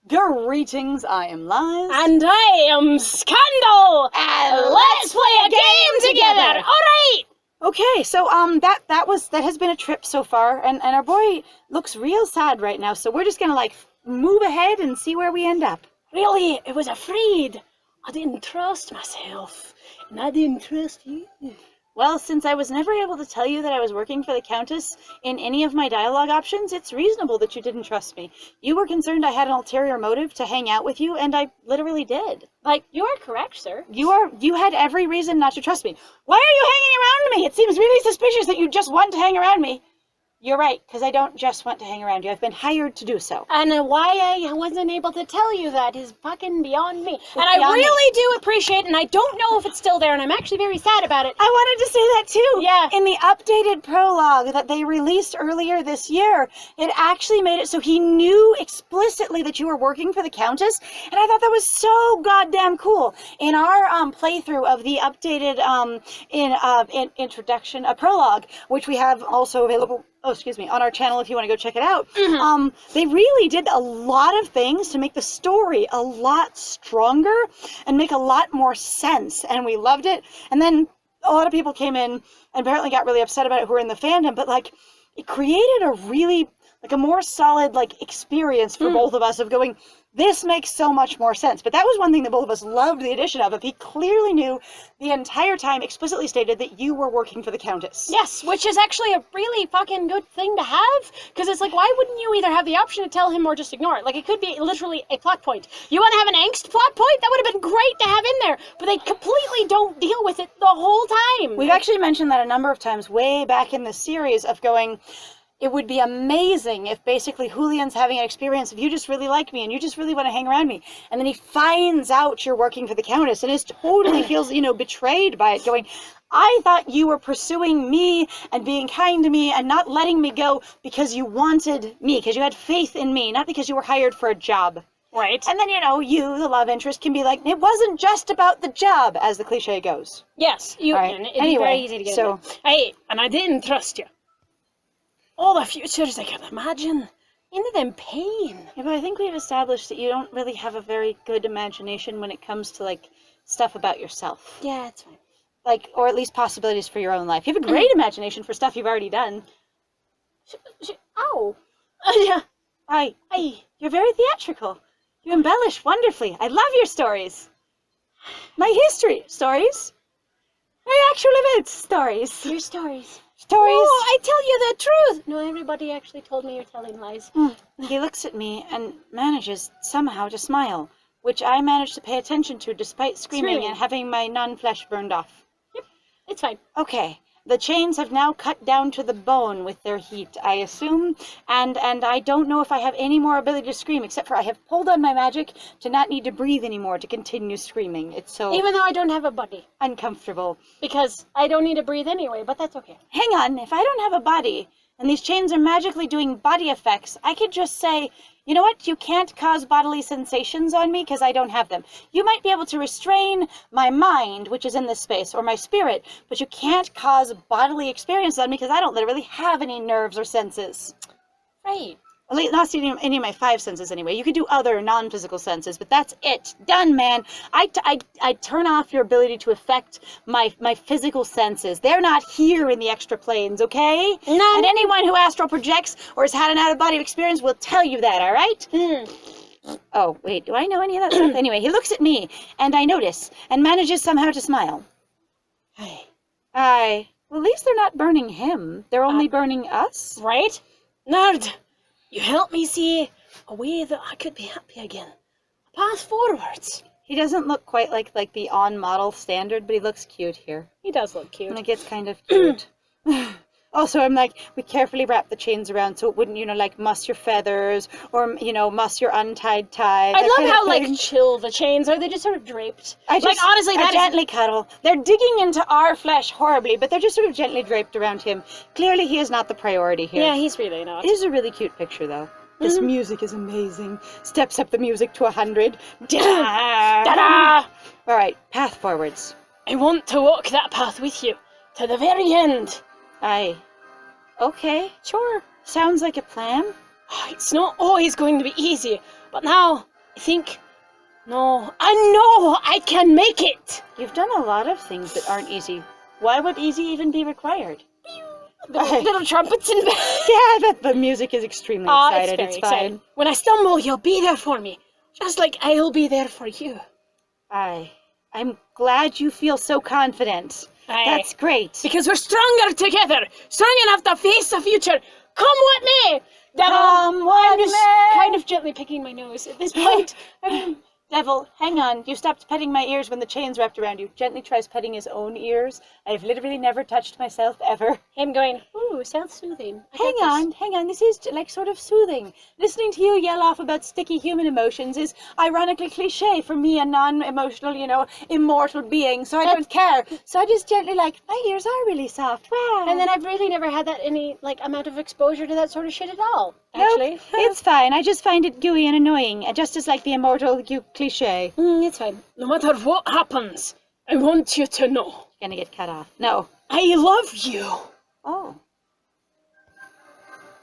Greetings, I am Lies. And I am Scandal! And let's play a game together! Alright! Okay, so that has been a trip so far, and our boy looks real sad right now, so we're just gonna move ahead and see where we end up. Really, I was afraid. I didn't trust myself. And I didn't trust you. Well, since I was never able to tell you that I was working for the Countess in any of my dialogue options, it's reasonable that you didn't trust me. You were concerned I had an ulterior motive to hang out with you, and I literally did. You are correct, sir. You had every reason not to trust me. Why are you hanging around me? It seems really suspicious that you just want to hang around me. You're right, because I don't just want to hang around you. I've been hired to do so. And why I wasn't able to tell you that is fucking beyond me. It's and I beyond really do appreciate it, and I don't know if it's still there, and I'm actually very sad about it. I wanted to say that too. Yeah. In the updated prologue that they released earlier this year, it actually made it so he knew explicitly that you were working for the Countess, and I thought that was so goddamn cool. In our playthrough of the updated introduction, prologue, which we have also available on our channel if you want to go check it out. Mm-hmm. They really did a lot of things to make the story a lot stronger and make a lot more sense, and we loved it. And then a lot of people came in and apparently got really upset about it who were in the fandom, but it created a really a more solid experience for both of us of going, this makes so much more sense. But that was one thing that both of us loved the addition of. If he clearly knew the entire time, explicitly stated that you were working for the Countess. Yes, which is actually a really fucking good thing to have, because it's why wouldn't you either have the option to tell him or just ignore it? It could be literally a plot point. You want to have an angst plot point? That would have been great to have in there, but they completely don't deal with it the whole time. We've actually mentioned that a number of times way back in the series of going, it would be amazing if basically Julian's having an experience of you just really like me and you just really want to hang around me. And then he finds out you're working for the Countess and totally feels, betrayed by it, going, I thought you were pursuing me and being kind to me and not letting me go because you wanted me, because you had faith in me, not because you were hired for a job. Right. And then, you, the love interest, can be like, it wasn't just about the job, as the cliche goes. Yes. Right. It'd be very easy to get in there. And I didn't trust you. All the futures I could imagine. Into them pain. Yeah, but I think we've established that you don't really have a very good imagination when it comes to, stuff about yourself. Yeah, it's fine. Or at least possibilities for your own life. You have a great imagination for stuff you've already done. Ow. Yeah. You're very theatrical. You embellish wonderfully. I love your stories. My history stories. My actual events stories. Your stories. Stories. Oh, I tell you the truth. No, everybody actually told me you're telling lies. He looks at me and manages somehow to smile, which I manage to pay attention to despite screaming and having my non-flesh burned off. Yep, it's fine. Okay, the chains have now cut down to the bone with their heat, I assume, and I don't know if I have any more ability to scream, except for I have pulled on my magic to not need to breathe anymore to continue screaming. It's so... Even though I don't have a body. Uncomfortable. Because I don't need to breathe anyway, but that's okay. Hang on, if I don't have a body, and these chains are magically doing body effects, I could just say, you know what, you can't cause bodily sensations on me because I don't have them. You might be able to restrain my mind, which is in this space, or my spirit, but you can't cause bodily experience on me because I don't literally have any nerves or senses. Right. At least not any of my 5 senses anyway. You could do other non-physical senses, but that's it. Done, man. I turn off your ability to affect my physical senses. They're not here in the extra planes, okay? And anyone who astral projects or has had an out-of-body experience will tell you that, all right? Oh, wait, do I know any of that stuff? Anyway, he looks at me, and I notice, and manages somehow to smile. Well, at least they're not burning him. They're only burning us. Right? Nerd! You help me see a way that I could be happy again. A path forwards. He doesn't look quite like the on-model standard, but he looks cute here. He does look cute. And it gets kind of cute. Also, I'm we carefully wrap the chains around so it wouldn't, muss your feathers or, muss your untied tie. I love how, chill the chains are. They just sort of draped. Honestly, I gently cuddle. They're digging into our flesh horribly, but they're just sort of gently draped around him. Clearly, he is not the priority here. Yeah, he's really not. It is a really cute picture, though. This music is amazing. Steps up the music to 100. Da-da! Da-da! All right, path forwards. I want to walk that path with you to the very end. Okay. Sure. Sounds like a plan. It's not always going to be easy, but now think... No, I know I can make it! You've done a lot of things that aren't easy. Why would easy even be required? Little trumpets in the... Yeah, the music is extremely excited. It's It's exciting. fine. When I stumble, you'll be there for me. Just like I'll be there for you. I'm glad you feel so confident. Aye. That's great. Because we're stronger together. Strong enough to face the future. Come with me! Devil, Come I'm with just me. kind of gently picking my nose at this point. Devil, hang on. You stopped petting my ears when the chain's wrapped around you. Gently tries petting his own ears. I've literally never touched myself ever. Him going, ooh, self-soothing. Hang on. This is like sort of soothing. Listening to you yell off about sticky human emotions is ironically cliche for me, a non-emotional, immortal being. So I don't care. So I just gently my ears are really soft. Wow. And then I've really never had that any amount of exposure to that sort of shit at all. Actually, nope, it's fine. I just find it gooey and annoying, just as like the immortal cliche. It's fine. No matter what happens, I want you to know. You're gonna get cut off. No. I love you. Oh.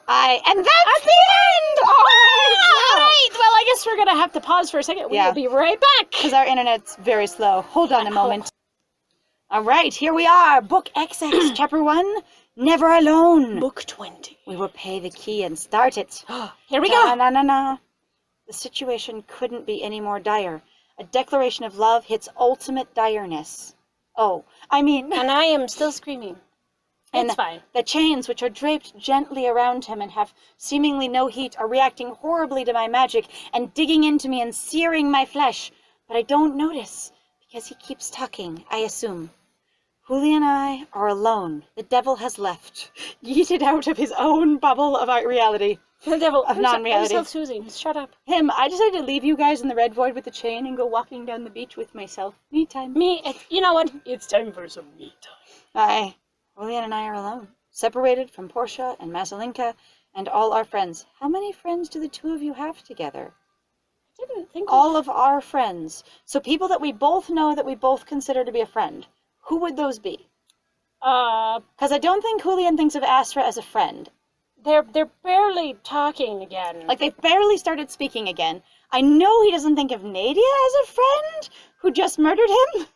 And that's the end! All right. Well, I guess we're gonna have to pause for a second. We'll be right back. Because our internet's very slow. Hold on a moment. All right, here we are. Book XX, Chapter 1, Never Alone. Book 20. We will pay the key and start it. Here we go. Na. The situation couldn't be any more dire. A declaration of love hits ultimate direness. Oh, I mean... And I am still screaming. It's fine. The chains, which are draped gently around him and have seemingly no heat, are reacting horribly to my magic and digging into me and searing my flesh. But I don't notice, because he keeps talking, I assume. Julian and I are alone. The devil has left, yeeted out of his own bubble of our reality. The devil of non-reality. I'm self-soothing. Shut up. I decided to leave you guys in the red void with the chain and go walking down the beach with myself. Me time. You know what? It's time for some me time. Julian and I are alone, separated from Portia and Mazalinka and all our friends. How many friends do the two of you have together? I didn't think all of our friends. So people that we both know that we both consider to be a friend. Who would those be? Because I don't think Julian thinks of Astra as a friend. They're barely talking again. Like, they've barely started speaking again. I know he doesn't think of Nadia as a friend who just murdered him.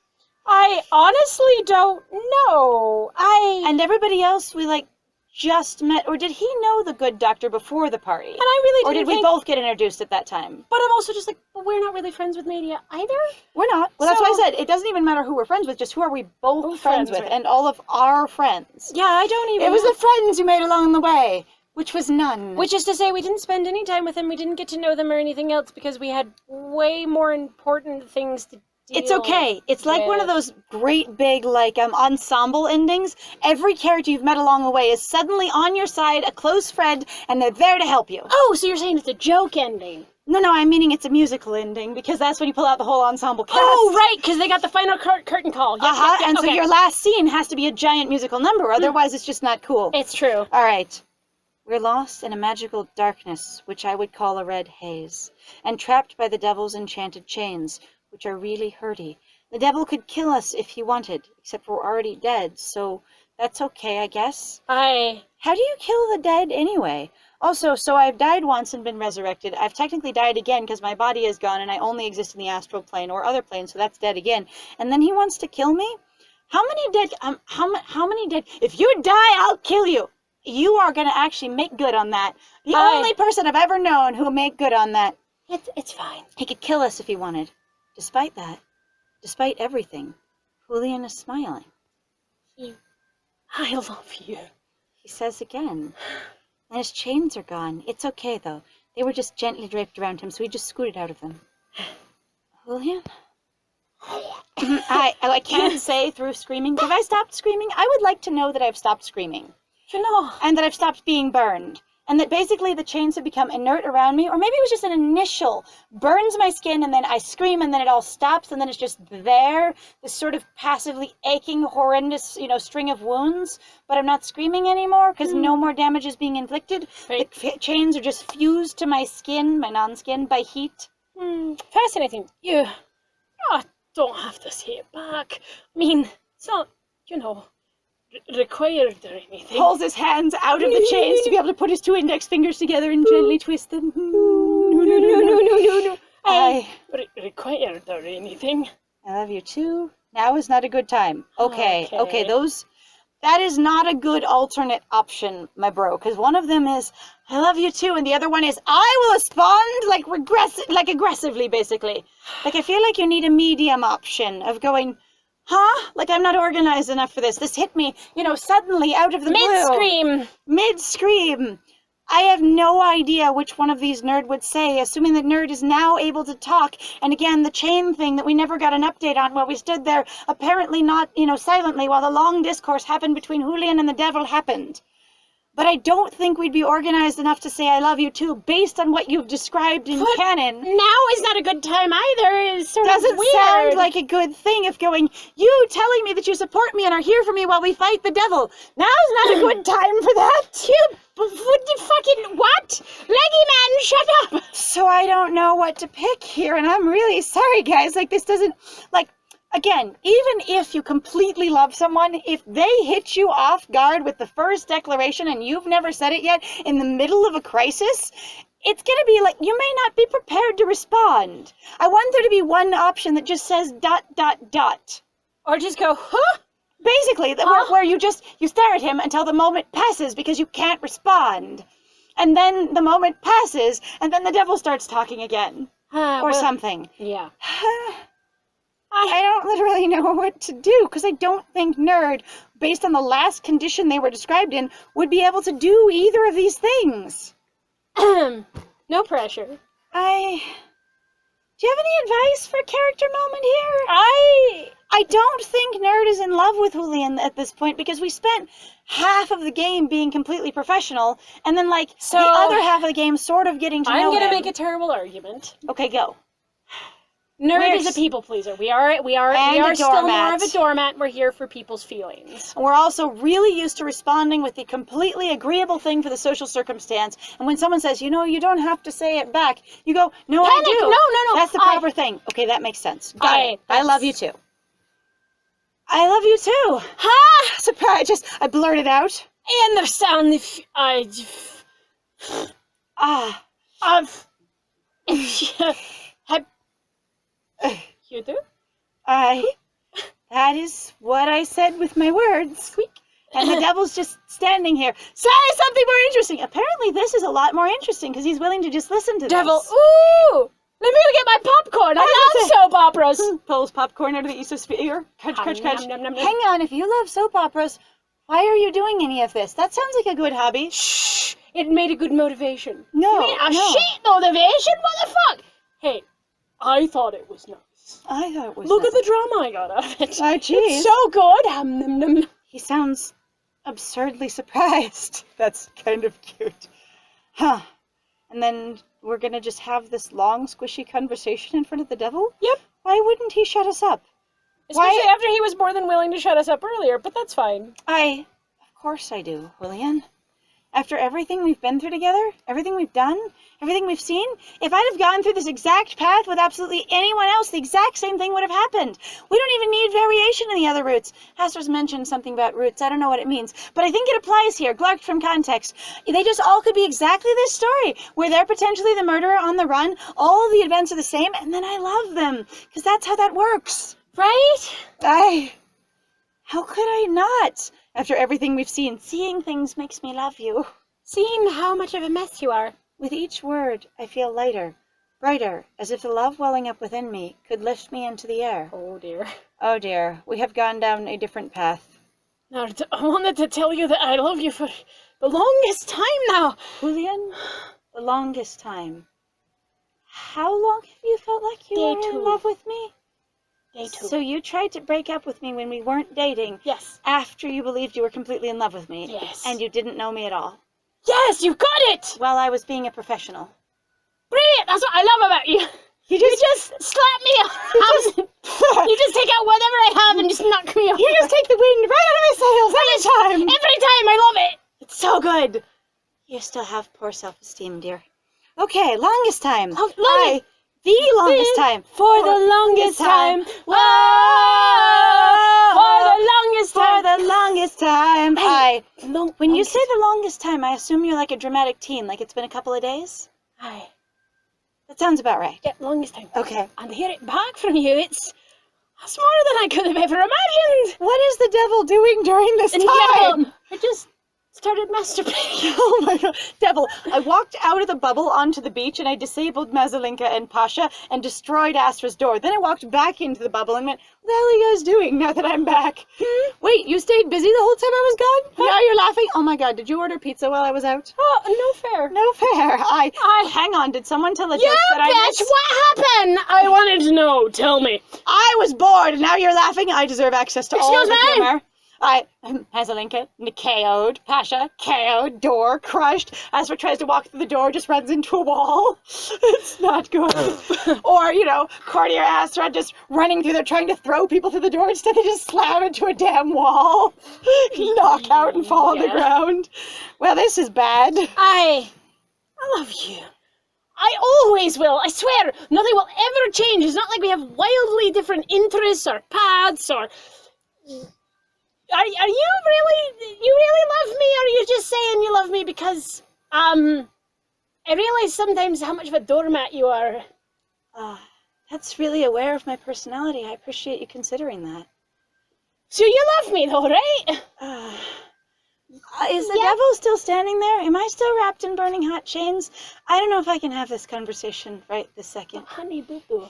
I honestly don't know. And everybody else we, just met. Or did he know the good doctor before the party? And I really didn't Or did we both get introduced at that time? But I'm also just but we're not really friends with Nadia either. We're not. Well, that's why I said it doesn't even matter who we're friends with, just who are we both friends with, and all of our friends. Yeah, I don't even... It was the friends you made along the way. Which was none. Which is to say, we didn't spend any time with them, we didn't get to know them or anything else because we had way more important things to deal It's okay. It's like one of those great big, ensemble endings. Every character you've met along the way is suddenly on your side, a close friend, and they're there to help you. Oh, so you're saying it's a joke ending? No, I'm meaning it's a musical ending, because that's when you pull out the whole ensemble cast. Oh, right, because they got the final curtain call. Yep, and so your last scene has to be a giant musical number, otherwise it's just not cool. It's true. All right. We're lost in a magical darkness, which I would call a red haze, and trapped by the devil's enchanted chains, which are really hurty. The devil could kill us if he wanted, except we're already dead, so that's okay, I guess. How do you kill the dead anyway? Also, so I've died once and been resurrected. I've technically died again because my body is gone and I only exist in the astral plane or other planes, so that's dead again. And then he wants to kill me? How many dead... how many dead... If you die, I'll kill you! You are going to actually make good on that. The only person I've ever known who will make good on that. It's fine. He could kill us if he wanted. Despite that, despite everything, Julian is smiling. I love you. He says again. And his chains are gone. It's okay, though. They were just gently draped around him, so he just scooted out of them. Julian? I can't say through screaming. Have I stopped screaming? I would like to know that I've stopped screaming. And that I've stopped being burned. And that basically the chains have become inert around me. Or maybe it was just an initial burns my skin and then I scream and then it all stops and then it's just there. This sort of passively aching, horrendous, string of wounds. But I'm not screaming anymore because no more damage is being inflicted. Right. The chains are just fused to my skin, my non-skin, by heat. Fascinating. You don't have to say it back. I mean, it's not, required or anything. Pulls his hands out of the chains to be able to put his two index fingers together and gently twist them. No. or anything. I love you too. Now is not a good time. Okay, that is not a good alternate option, my bro, because one of them is, I love you too, and the other one is, I will respond like aggressively, basically. Like, I feel like you need a medium option of going, huh? Like, I'm not organized enough for this. This hit me, suddenly out of the blue. Mid-scream. Mid-scream. I have no idea which one of these Nerd would say, assuming that Nerd is now able to talk. And again, the chain thing that we never got an update on while we stood there, apparently not, silently, while the long discourse happened between Julian and the devil happened. But I don't think we'd be organized enough to say I love you too, based on what you've described in canon. Now is not a good time either. Is sort Doesn't of weird. sound like a good thing if going, you telling me that you support me and are here for me while we fight the devil. Now's not a good time for that. What? Leggy man, shut up! So I don't know what to pick here, and I'm really sorry, guys. Like, this doesn't, again, even if you completely love someone, if they hit you off guard with the first declaration and you've never said it yet in the middle of a crisis, it's going to be like, you may not be prepared to respond. I want there to be one option that just says ... Or just go, huh? Basically, where you stare at him until the moment passes because you can't respond. And then the moment passes, and then the devil starts talking again. Or something. Yeah. I don't literally know what to do, because I don't think Nerd, based on the last condition they were described in, would be able to do either of these things. No pressure. Do you have any advice for a character moment here? I don't think Nerd is in love with Julian at this point, because we spent half of the game being completely professional, and then, the other half of the game sort of getting to know him. I'm going to make a terrible argument. Okay, go. Nerd is a people pleaser. We are still more of a doormat. We're here for people's feelings. And we're also really used to responding with the completely agreeable thing for the social circumstance. And when someone says, you don't have to say it back, you go, no, Panic. I do. No. That's the proper thing. Okay, that makes sense. Got it. I love you too. I love you too. Ha! Surprise! I blurted out. And the sound You do? That is what I said with my words. Squeak. And the devil's just standing here. Say something more interesting. Apparently this is a lot more interesting because he's willing to just listen to Devil, this. ooh! Let me go get my popcorn. I love soap operas. Pulls popcorn out of the esosphere. Crunch. Nom, nom. Hang on, if you love soap operas, why are you doing any of this? That sounds like a good hobby. Shh! It made a good motivation. No, you mean a shit motivation, motherfucker? Hey, I thought it was nice. I thought it was Look nice. at the drama I got out of it. Oh, jeez. It's so good. Nom. He sounds absurdly surprised. That's kind of cute. Huh. And then we're gonna just have this long, squishy conversation in front of the devil? Yep. Why wouldn't he shut us up? Especially after he was more than willing to shut us up earlier, but that's fine. Of course I do, Julian. After everything we've been through together, everything we've done, everything we've seen, if I'd have gone through this exact path with absolutely anyone else, the exact same thing would have happened. We don't even need variation in the other routes. Haster's mentioned something about routes. I don't know what it means, but I think it applies here. Glarked from context. They just all could be exactly this story, where they're potentially the murderer on the run, all of the events are the same, and then I love them, because that's how that works. Right? How could I not? After everything we've seen, seeing things makes me love you. Seeing how much of a mess you are. With each word, I feel lighter, brighter, as if the love welling up within me could lift me into the air. Oh dear. Oh dear, we have gone down a different path. Now, I wanted to tell you that I love you for the longest time now. Julian, the longest time. How long have you felt like you were in love with me? Day 2. So you tried to break up with me when we weren't dating. Yes. After you believed you were completely in love with me. Yes. And you didn't know me at all. Yes, you got it! While I was being a professional. Brilliant! That's what I love about you. You just slap me out. You just take out whatever I have and just knock me off. You just take the wind right out of my sails every time. Every time, I love it. It's so good. You still have poor self-esteem, dear. Okay, longest time. The longest time. For the longest time. Whoa! For the longest time. For the longest time. Hey, When you say the longest time, I assume you're like a dramatic teen, like it's been a couple of days? Aye. That sounds about right. Yeah, longest time. Okay. And to hear it back from you, it's more than I could have ever imagined. What is the devil doing during this And time? Devil, I just started masturbating. Oh my god. Devil, I walked out of the bubble onto the beach and I disabled Mazalinka and Pasha and destroyed Astra's door. Then I walked back into the bubble and went, what the hell are you guys doing now that I'm back? Wait, you stayed busy the whole time I was gone? Now you're laughing? Oh my god, did you order pizza while I was out? Oh, no fair. No fair. Hang on, did someone tell a joke Yeah, that I bitch, missed? what happened? I wanted to know. Tell me. I was bored and now you're laughing? I deserve access to all Excuse the me? humor. Mazalinka, KO'd, Pasha, KO'd, door crushed. Astra tries to walk through the door, just runs into a wall. It's not good. Or, Courtier Astra just running through there trying to throw people through the door. Instead, they just slam into a damn wall. Knock out and fall on the ground. Well, this is bad. I love you. I always will. I swear, nothing will ever change. It's not like we have wildly different interests or paths or... Are you really love me, or are you just saying you love me because, I realize sometimes how much of a doormat you are. That's really aware of my personality. I appreciate you considering that. So you love me though, right? Is the devil still standing there? Am I still wrapped in burning hot chains? I don't know if I can have this conversation right this second. Honey boo boo.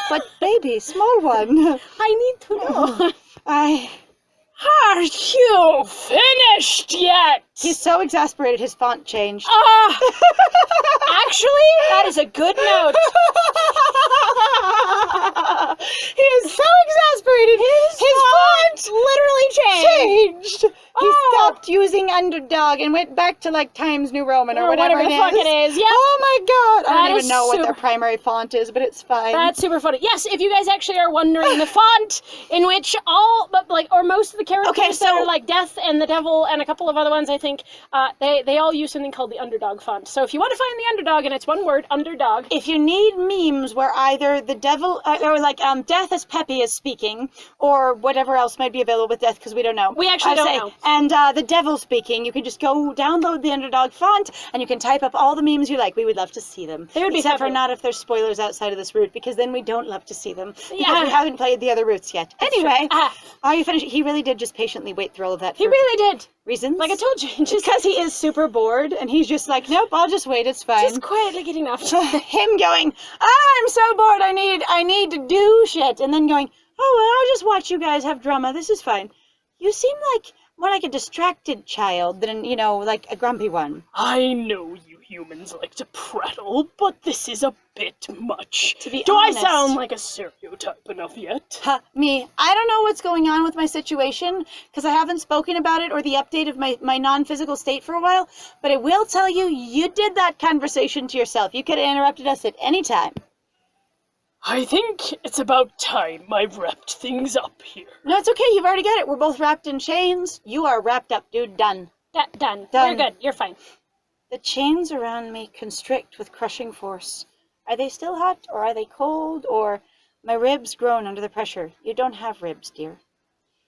But baby, small one. I need to know. Are you finished yet? He's so exasperated his font changed. Actually, that is a good note. He is so exasperated. His font literally changed. He stopped using underdog and went back to like Times New Roman or whatever the fuck it is. Yep. Oh my god. I don't even know what super... their primary font is, but it's fine. That's super funny. Yes, if you guys actually are wondering, the font in which most of the characters that are like Death and the Devil and a couple of other ones, I think, they all use something called the underdog font. So if you want to find the underdog, and it's one word, underdog. If you need memes where either the devil or like Death as Peppy is speaking, or whatever else might be available with Death, because we don't know. We actually don't know. And the devil speaking, you can just go download the underdog font and you can type up all the memes you like. We would love to see them. They would be Except for not if there's spoilers outside of this route, because then we don't love to see them. Because Yeah. we haven't played the other routes yet. Anyway, are you finished? He really did just patiently wait through all of that. He really did. Reasons? Like I told you. Just because he is super bored and he's just like, nope, I'll just wait, it's fine. Just quietly getting off. Him going, I'm so bored, I need to do shit. And then going, oh, well, I'll just watch you guys have drama, this is fine. You seem more like a distracted child than, like a grumpy one. I know you humans like to prattle, but this is a bit much. To be Do honest, I sound like a stereotype enough yet? Me. I don't know what's going on with my situation, because I haven't spoken about it or the update of my non-physical state for a while, but I will tell you, you did that conversation to yourself. You could have interrupted us at any time. I think it's about time I wrapped things up here. No, it's okay. You've already got it. We're both wrapped in chains. You are wrapped up, dude. Done. Done. Done. You're good. You're fine. The chains around me constrict with crushing force. Are they still hot, or are they cold, or my ribs groan under the pressure? You don't have ribs, dear.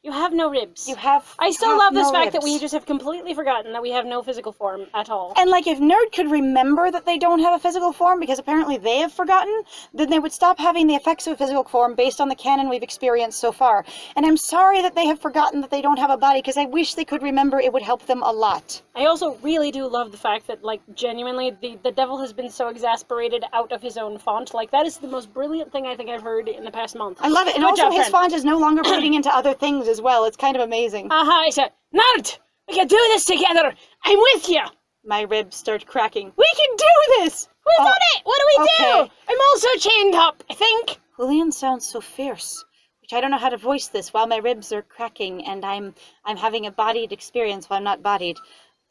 You have no ribs. You have. I still love this no fact that ribs. we just have completely forgotten that we have no physical form at all. And if Nerd could remember that they don't have a physical form, because apparently they have forgotten, then they would stop having the effects of a physical form based on the canon we've experienced so far. And I'm sorry that they have forgotten that they don't have a body, because I wish they could remember. It would help them a lot. I also really do love the fact that, genuinely, the devil has been so exasperated out of his own font. That is the most brilliant thing I think I've heard in the past month. I love it. And Good also job, his friend. font is no longer bleeding into other things as well. It's kind of amazing. I said, Nerd! We can do this together! I'm with you! My ribs start cracking. We can do this! We've done it! What do we okay. do? I'm also chained up, I think. Julian sounds so fierce, which I don't know how to voice this while my ribs are cracking and I'm having a bodied experience while I'm not bodied.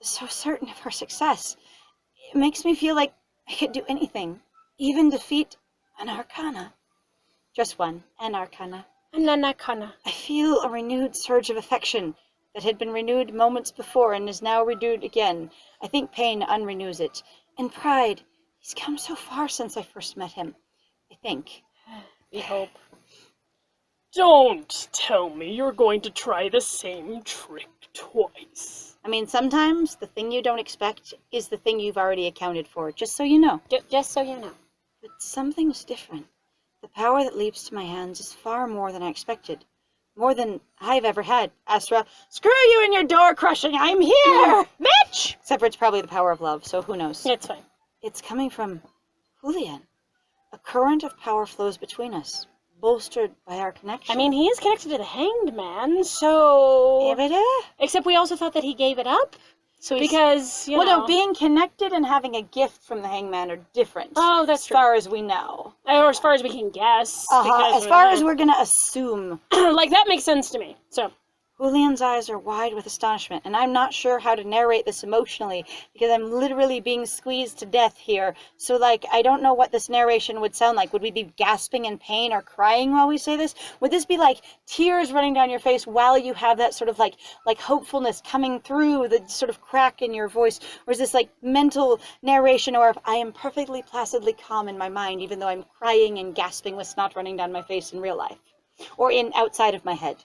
So certain of her success. It makes me feel like I could do anything, even defeat an Arcana. Just one, an Arcana. An Arcana. I feel a renewed surge of affection that had been renewed moments before and is now renewed again. I think pain unrenews it. And pride. He's come so far since I first met him. I think. We hope. Don't tell me you're going to try the same trick twice. I mean, sometimes the thing you don't expect is the thing you've already accounted for, just so you know. Just so you know. But something's different. The power that leaps to my hands is far more than I expected. More than I've ever had. Astra, screw you and your door crushing, I'm here! Bitch! Except for it's probably the power of love, so who knows? It's fine. It's coming from Julian. A current of power flows between us, bolstered by our connection. I mean, he is connected to the Hanged Man, so... Except we also thought that he gave it up. So because, you know... Well, no, being connected and having a gift from the Hangman are different. Oh, that's true. As far as we know. Or as far as we can guess. As far as we're gonna assume. Like, that makes sense to me, so... Julian's eyes are wide with astonishment, and I'm not sure how to narrate this emotionally, because I'm literally being squeezed to death here. So, like, I don't know what this narration would sound like. Would we be gasping in pain or crying while we say this? Would this be, like, tears running down your face while you have that sort of, like hopefulness coming through the sort of crack in your voice? Or is this, like, mental narration, or if I am perfectly placidly calm in my mind, even though I'm crying and gasping with snot running down my face in real life? Or outside of my head?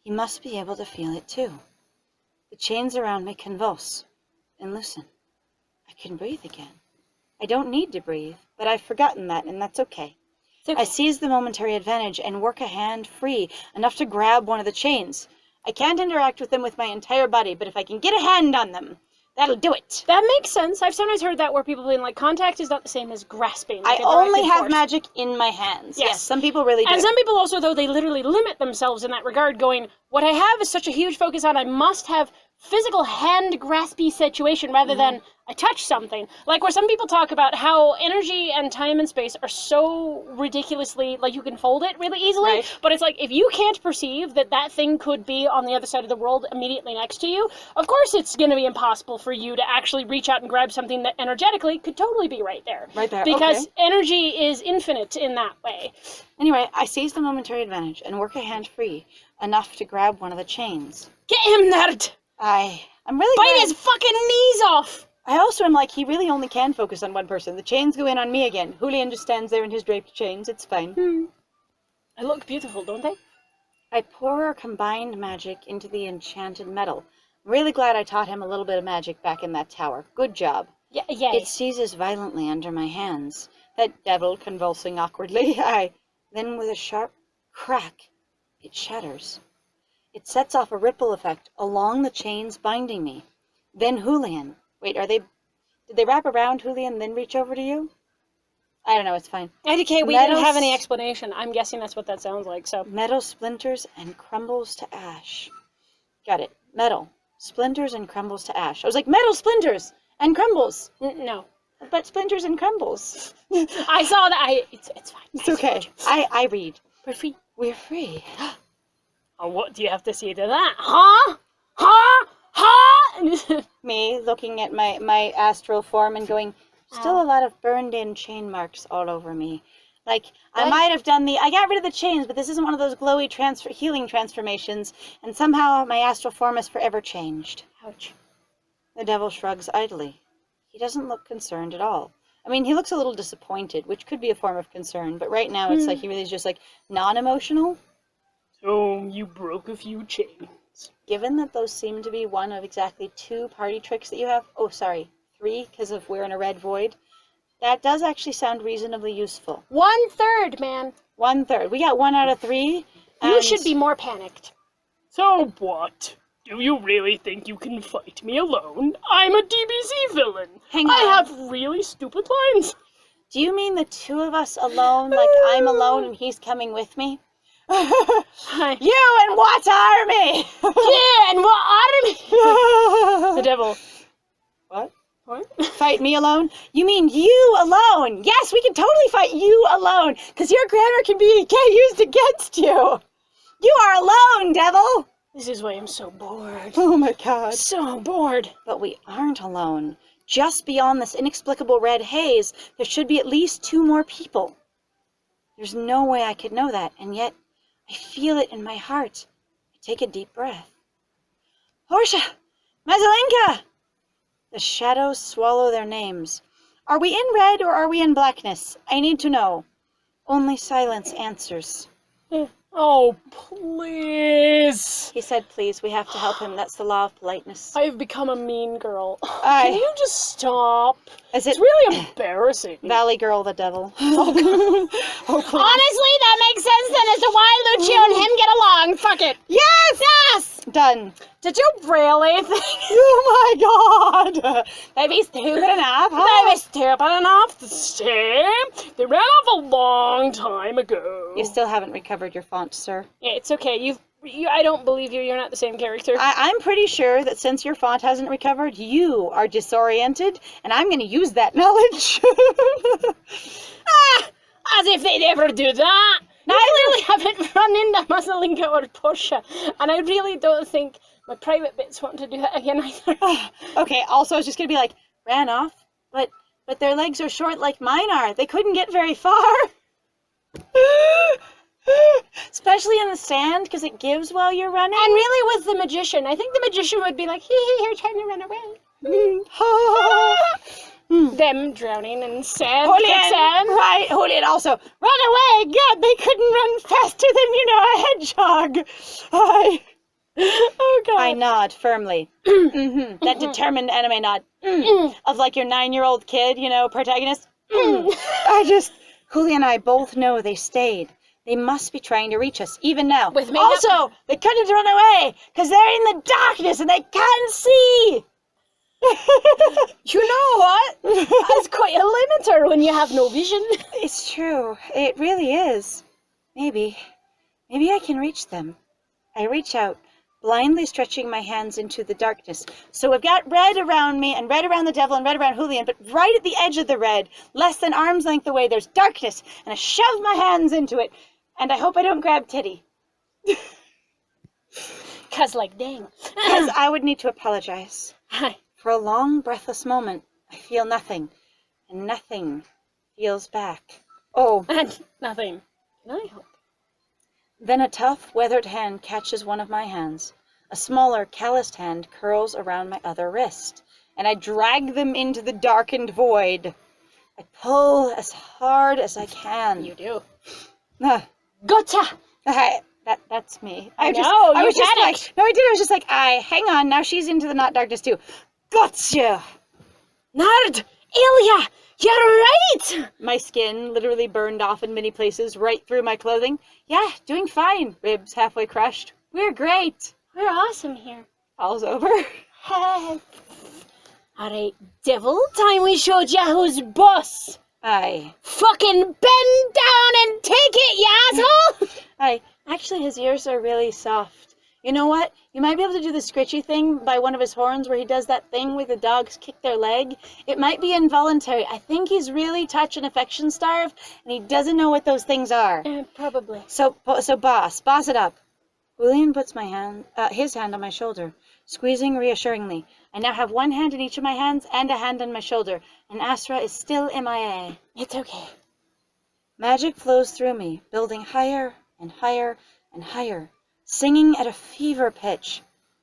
You must be able to feel it too. The chains around me convulse and loosen. I can breathe again. I don't need to breathe, but I've forgotten that, and that's okay. I seize the momentary advantage and work a hand free, enough to grab one of the chains. I can't interact with them with my entire body, but if I can get a hand on them, that'll do it. That makes sense. I've sometimes heard that where people being like, contact is not the same as grasping. Like I only have magic in my hands. Yes, some people really do. And some people also, though, they literally limit themselves in that regard, going, what I have is such a huge focus on, I must have physical hand graspy situation rather than I touch something. Like where some people talk about how energy and time and space are so ridiculously, like you can fold it really easily, but it's like if you can't perceive that that thing could be on the other side of the world immediately next to you, of course it's going to be impossible for you to actually reach out and grab something that energetically could totally be right there. Right there, because energy is infinite in that way. Anyway, I seize the momentary advantage and work a hand free, enough to grab one of the chains. Get him, nerd! I'm really bite his fucking knees off! I also am like, he really only can focus on one person. The chains go in on me again. Julian just stands there in his draped chains. It's fine. They look beautiful, don't they? I pour our combined magic into the enchanted metal. I'm really glad I taught him a little bit of magic back in that tower. Good job. Yeah. It seizes violently under my hands. That devil convulsing awkwardly. Then with a sharp crack, it shatters. It sets off a ripple effect along the chains binding me. Then Julian. Wait, did they wrap around Julian then reach over to you? I don't know, it's fine. IDK, we didn't have any explanation. I'm guessing that's what that sounds like, so. Metal splinters and crumbles to ash. Got it. Metal splinters and crumbles to ash. I was like, metal splinters and crumbles. No. But splinters and crumbles. I saw that. It's fine. It's okay. I read. We're free. We're free. Oh, what do you have to say to that? Huh? Huh? Huh? Me looking at my astral form and going, still a lot of burned in chain marks all over me. Like, I might have done I got rid of the chains, but this isn't one of those glowy healing transformations, and somehow my astral form is forever changed. Ouch. The devil shrugs idly. He doesn't look concerned at all. I mean, he looks a little disappointed, which could be a form of concern, but right now it's like he really is just like non-emotional. So, you broke a few chains. Given that those seem to be one of exactly 2 party tricks that you have, 3, because of we're in a red void, that does actually sound reasonably useful. 1/3, man. 1/3. We got 1 out of 3. You should be more panicked. So what? Do you really think you can fight me alone? I'm a DBZ villain. Hang on. I have really stupid lines. Do you mean the 2 of us alone, like I'm alone and he's coming with me? You and what army? Yeah, and what army? The devil. What? Fight me alone? You mean you alone? Yes, we can totally fight you alone, because your grammar can get used against you. You are alone, devil. This is why I'm so bored. Oh my god. So bored. But we aren't alone. Just beyond this inexplicable red haze, there should be at least 2 more people. There's no way I could know that, and yet I feel it in my heart. I take a deep breath. Horsha! Mazalinka! The shadows swallow their names. Are we in red or are we in blackness? I need to know. Only silence answers. Oh, please. He said, please, we have to help him. That's the law of politeness. I have become a mean girl. Aye. Can you just stop? Is it It's really embarrassing. Valley Girl the devil? Honestly, that makes sense then as to why Lucio and him get along. Fuck it. Yes! Yes! Done. Did you really think Oh my god! they'd be stupid enough? They were stupid enough to stay. They ran off a long time ago. You still haven't recovered your font, sir. Yeah, it's okay. I don't believe you. You're not the same character. I'm pretty sure that since your font hasn't recovered, you are disoriented, and I'm going to use that knowledge. As if they'd ever do that. Now, I really haven't run into Masalinka or Portia, and I really don't think my private bits want to do that again either. Okay, also, I was just going to be like, ran off, but their legs are short like mine are. They couldn't get very far. Especially in the sand, because it gives while you're running. And really with the magician, I think the magician would be like, you're trying to run away. Them drowning in sand. Julian, right, Julian also, run away! God, they couldn't run faster than, a hedgehog! Oh, God. I nod firmly. That determined anime nod. Of like your 9-year-old kid, protagonist. Julian and I both know they stayed. They must be trying to reach us, even now. With makeup? Also, they couldn't run away, because they're in the darkness and they can't see! You know what? That's quite a limiter when you have no vision. It's true. It really is. Maybe I can reach them. I reach out, blindly stretching my hands into the darkness. So we've got red around me, and red around the devil, and red around Julian, but right at the edge of the red, less than arm's length away, there's darkness, and I shove my hands into it, and I hope I don't grab Titty. 'Cause, like, dang. Because I would need to apologize. Hi. For a long, breathless moment, I feel nothing, and nothing feels back. Oh, And nothing. Can I help? then a tough, weathered hand catches one of my hands. A smaller, calloused hand curls around my other wrist, and I drag them into the darkened void. I pull as hard as I can. You do. Ah, Gotcha! that's me. I know, I you was just panicked. like, no, I did. I was just like, hang on. Now she's into the not darkness too. Gotcha! Nard! Ilya! You're right! My skin literally burned off in many places, right through my clothing. Yeah, doing fine. Ribs halfway crushed. We're great. We're awesome here. All's over. Alright, devil, time we showed ya who's boss. Aye. Fucking bend down and take it, you asshole! Aye. Actually, his ears are really soft. You know what? You might be able to do the scritchy thing by one of his horns where he does that thing where the dogs kick their leg. It might be involuntary. I think he's really touch and affection starved, and he doesn't know what those things are. Probably. So boss it up. Julian puts his hand on my shoulder, squeezing reassuringly. I now have one hand in each of my hands and a hand on my shoulder, and Astra is still MIA. It's okay. Magic flows through me, building higher and higher and higher, singing at a fever pitch.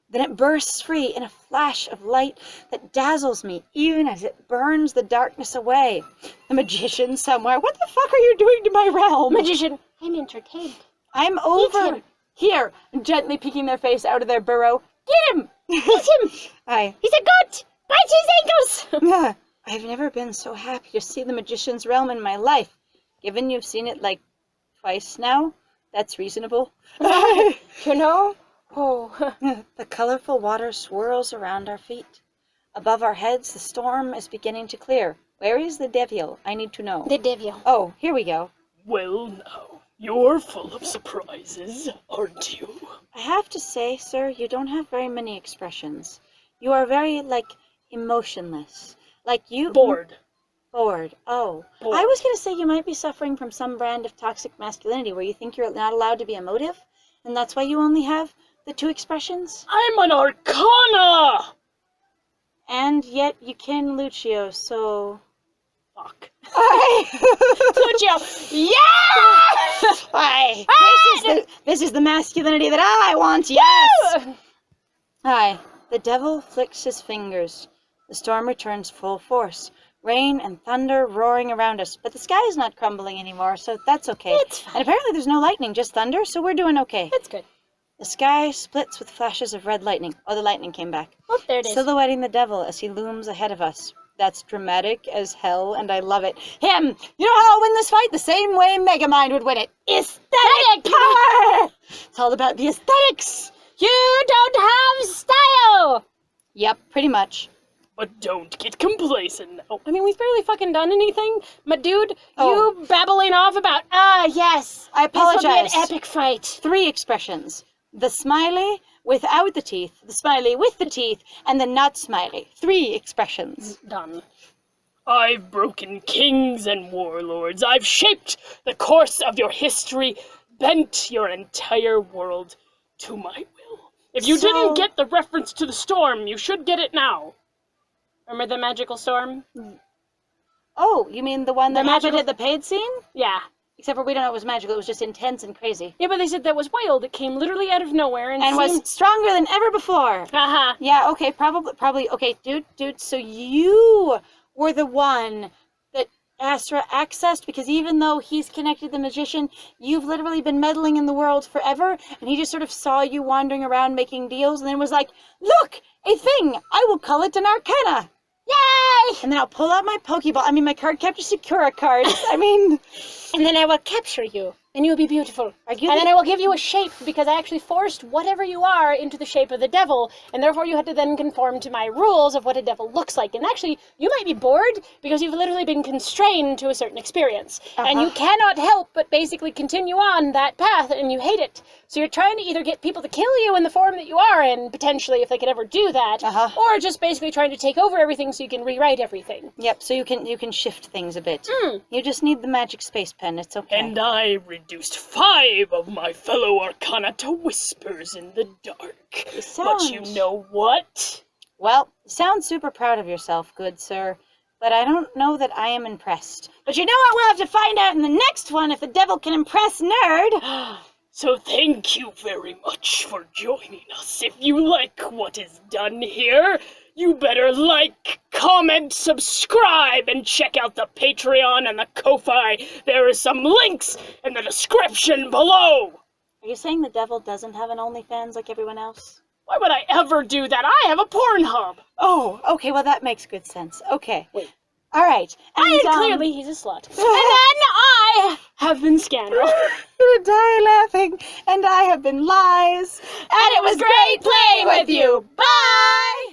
Then it bursts free in a flash of light that dazzles me, even as it burns the darkness away. The magician somewhere. What the fuck are you doing to my realm? Magician, I'm entertained. I'm over him. here, gently peeking their face out of their burrow. Get him! Hit him! Aye. He's a goat! Bite his ankles! I've never been so happy to see the magician's realm in my life. Given you've seen it like twice now, that's reasonable. You know? Oh. The colorful water swirls around our feet. Above our heads, the storm is beginning to clear. Where is the devil? I need to know. The devil. Oh, here we go. Well, now, you're full of surprises, aren't you? I have to say, sir, you don't have very many expressions. You are very, emotionless. Like you... Bored. Bored. Oh. Bored. I was going to say you might be suffering from some brand of toxic masculinity where you think you're not allowed to be emotive, and that's why you only have the 2 expressions. I'm an Arcana! And yet you can Lucio, so... Fuck. Lucio! Yeah! Aye. This is the masculinity that I want, yes! Aye. The devil flicks his fingers. The storm returns full force. rain and thunder roaring around us. But the sky is not crumbling anymore, so that's okay. It's fine. And apparently there's no lightning, just thunder, so we're doing okay. It's good. The sky splits with flashes of red lightning. Oh, the lightning came back. Oh, there it is. Silhouetting the devil as he looms ahead of us. That's dramatic as hell, and I love it. Him! You know how I'll win this fight? The same way Megamind would win it. Aesthetic power! It's all about the aesthetics. You don't have style! Yep, pretty much. But don't get complacent now. I mean, we've barely fucking done anything. But dude, Oh. you babbling off about, yes. I This will apologize. be an epic fight. 3 expressions. The smiley without the teeth, the smiley with the teeth, and the not smiley. 3 expressions. Done. I've broken kings and warlords. I've shaped the course of your history, bent your entire world to my will. If you So- didn't get the reference to the storm, you should get it now. Remember the magical storm? Oh, you mean the one that The happened magical- at the paid scene? Yeah. Except for we don't know it was magical, it was just intense and crazy. Yeah, but they said that was wild. It came literally out of nowhere and And was stronger than ever before. Haha. Yeah, okay, probably, okay, dude, so you were the one that Astra accessed, because even though he's connected to the magician, you've literally been meddling in the world forever, and he just sort of saw you wandering around making deals, and then was like, look, a thing, I will call it an Arcana. Yay! And then I'll pull out my Pokeball, my card capture Sakura cards, And then I will capture you, and you will be beautiful. Are you And the- then I will give you a shape, because I actually forced whatever you are into the shape of the devil, and therefore you had to then conform to my rules of what a devil looks like. And actually, you might be bored, because you've literally been constrained to a certain experience. And you cannot help but basically continue on that path, and you hate it. So you're trying to either get people to kill you in the form that you are in, potentially, if they could ever do that, or just basically trying to take over everything so you can rewrite everything. Yep, so you can shift things a bit. You just need the magic space pen, it's okay. And I reduced 5 of my fellow Arcana to whispers in the dark. But you know what? Well, you sound super proud of yourself, good sir, but I don't know that I am impressed. But you know what, we'll have to find out in the next one if the devil can impress Nerd. So thank you very much for joining us. If you like what is done here, you better like, comment, subscribe, and check out the Patreon and the Ko-Fi. There are some links in the description below. Are you saying the devil doesn't have an OnlyFans like everyone else? Why would I ever do that? I have a Pornhub. Oh, okay, well that makes good sense. Okay. Wait. All right. And Clearly, he's a slut. And then I have been Scandal. you die laughing, and I have been Lies. And it was great playing with you. Bye!